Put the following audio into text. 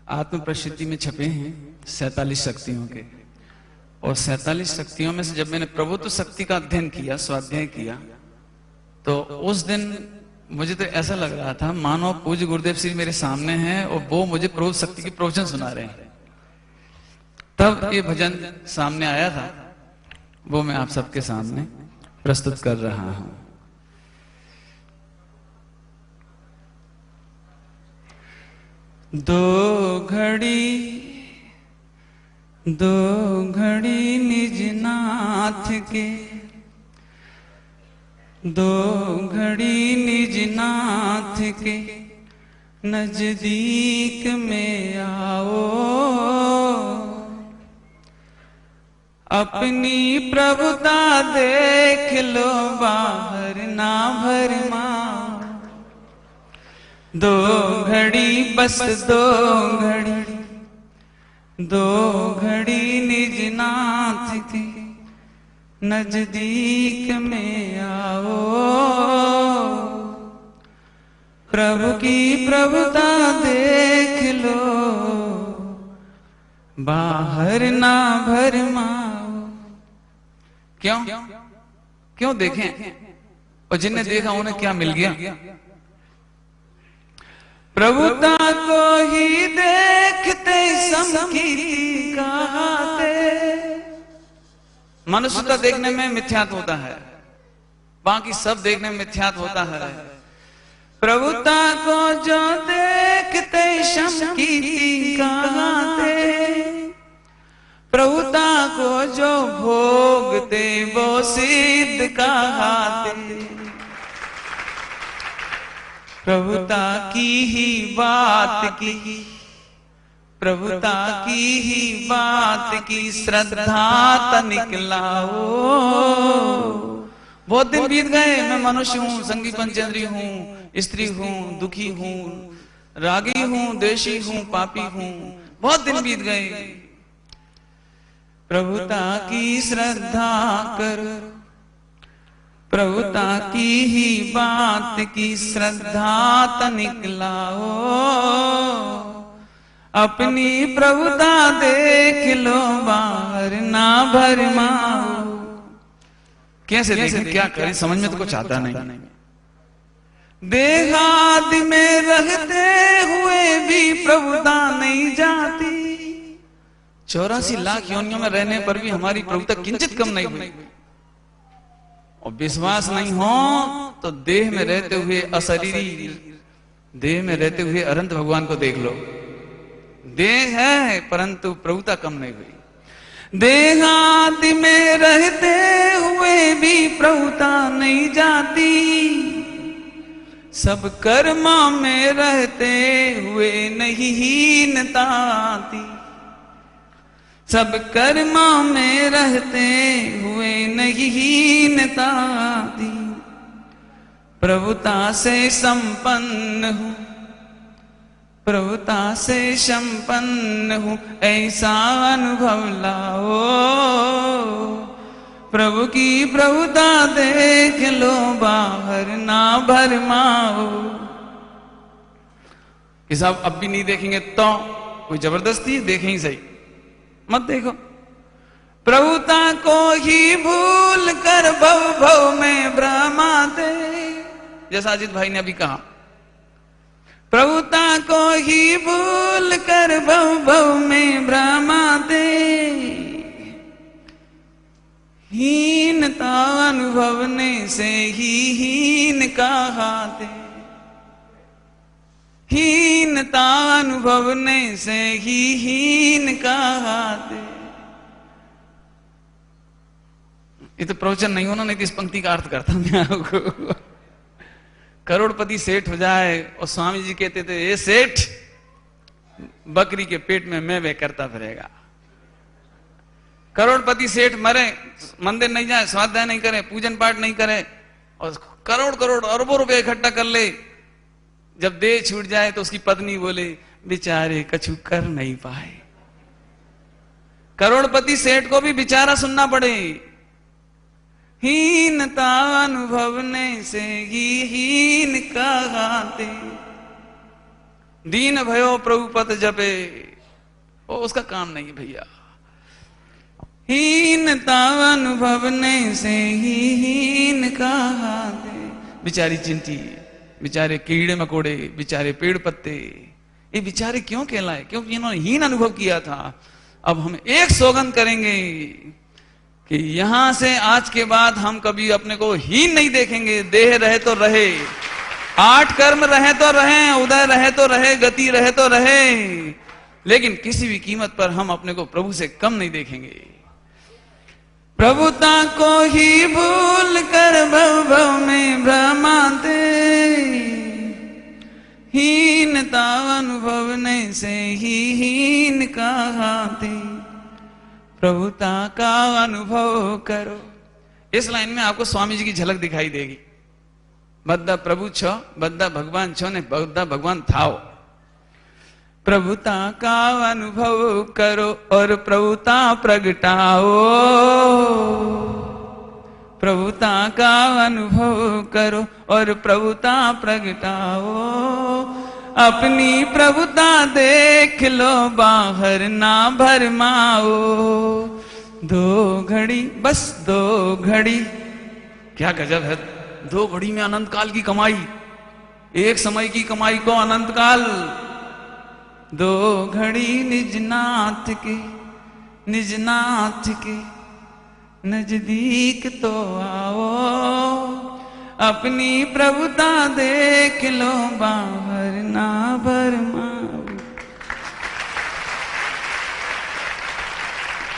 आत्म प्रसिद्धि में छपे हैं 47 शक्तियों के। और 47 शक्तियों में से जब मैंने प्रभुत्व शक्ति का अध्ययन किया, स्वाध्याय किया, तो उस दिन मुझे तो ऐसा लग रहा था मानो पूज्य गुरुदेव श्री मेरे सामने हैं और वो मुझे प्रभुत्व शक्ति के प्रवचन सुना रहे हैं। तब ये भजन सामने आया था, वो मैं आप सबके सामने प्रस्तुत कर रहा हूं। दो घड़ी निज नाथ के, दो घड़ी निज नाथ के नजदीक में आओ, अपनी प्रभुता देख लो बाहर ना भरमाओ। दो घड़ी बस दो घड़ी निज नाथ के नजदीक में आओ, प्रभु की प्रभुता देख लो बाहर ना भरमाओ। क्यों देखें? और जिन्हें देखा उन्हें क्या मिल गया? प्रभुता को ही देखते समकीर्ति कहाते। मनुष्य का देखने में मिथ्यात्व होता है, बाकी सब देखने में मिथ्यात्व होता है। प्रभुता को जो देखते समकीर्ति कहाते, प्रभुता को जो भोगते वो सिद्ध कहाते। प्रभुता की ही बात की, प्रभुता की ही बात की श्रद्धा तनिक लाओ। बहुत दिन बीत गए, मैं मनुष्य हूँ, संगी पंचेंद्रिय हूँ, स्त्री हूँ, दुखी हूँ, रागी हूँ, द्वेषी हूँ, पापी हूँ, बहुत दिन बीत गए। प्रभुता की श्रद्धा कर, प्रभुता की ही बात की श्रद्धा तनिक लाओ, अपनी प्रभुता देख लो बाहर ना भरमाओ। कैसे देखें, क्या करें, समझ में तो कुछ आता नहीं। देहादि में रहते हुए भी प्रभुता नहीं जाती, 84 लाख योनियों में रहने पर भी हमारी प्रभुता किंचित कम नहीं हुई। और विश्वास नहीं हो तो देह में रहते हुए, अशरीरी देह में रहते हुए अनंत भगवान को देख लो। देह है परंतु प्रभुता कम नहीं हुई। देहादि में रहते हुए भी प्रभुता नहीं जाती, सब कर्मा में रहते हुए नहीं हीनता आती। सब कर्मा में रहते हुए नहीं हीनता आती। प्रभुता से संपन्न हूँ, प्रभुता से संपन्न हूँ, ऐसा अनुभव लाओ। प्रभु की प्रभुता देख लो बाहर ना भरमाओ। कि साहब अब भी नहीं देखेंगे तो कोई जबरदस्ती, देखें ही सही, मत देखो। प्रभुता को ही भूल कर भव भव में भ्रमाते, जैसा अजित भाई ने अभी कहा, प्रभुता को ही भूल कर भव भव में भ्रमाते। हीनता अनुभवने से ही हीन कहाते, हीनता अनुभवने से ही हीन कहाते। ये तो प्रवचन नहीं होना, नहीं तो इस पंक्ति का अर्थ करता मैं आपको। करोड़पति सेठ हो जाए और स्वामी जी कहते थे ये सेठ बकरी के पेट में मैं वे करता फिरेगा। करोड़पति सेठ मरे, मंदिर नहीं जाए, स्वाध्याय नहीं करे, पूजन पाठ नहीं करे और करोड़ करोड़ अरबों रुपए इकट्ठा कर ले, जब देह छूट जाए तो उसकी पत्नी बोले बेचारे कछु कर नहीं पाए। करोड़पति सेठ को भी बेचारा सुनना पड़े। हीनता अनुभवने से ही हीन कहाते। दीन भयो प्रभु पद जपे, वो उसका काम नहीं भैया। हीनता अनुभवने से ही हीन कहाते। बेचारी चिंटी, बेचारे कीड़े मकोड़े, बेचारे पेड़ पत्ते, ये बेचारे क्यों कहलाए? क्योंकि इन्होंने हीन अनुभव किया था। अब हम एक सौगंध करेंगे कि यहां से आज के बाद हम कभी अपने को हीन नहीं देखेंगे। देह रहे तो रहे, 8 कर्म रहे तो रहे, उदय रहे तो रहे, गति रहे तो रहे, लेकिन किसी भी कीमत पर हम अपने को प्रभु से कम नहीं देखेंगे। प्रभुता को ही भूल कर भव भव में भ्रमाते, हीनता अनुभवने से ही हीन कहाते। प्रभुता का अनुभव करो। इस लाइन में आपको स्वामी जी की झलक दिखाई देगी। बद्दा प्रभु छो, बद्दा भगवान छो ने बद्दा भगवान थाओ। प्रभुता का अनुभव करो और प्रभुता प्रगटाओ। प्रभुता का अनुभव करो और प्रभुता प्रगटाओ। अपनी प्रभुता देख लो, बाहर ना भरमाओ। 2 घड़ी, बस 2 घड़ी, क्या गजब है। 2 घड़ी में अनंत काल की कमाई, एक समय की कमाई को अनंत काल। 2 घड़ी निजनाथ के, निजनाथ के नजदीक तो आओ। अपनी प्रभुता देख लो, बाहर ना भरमा।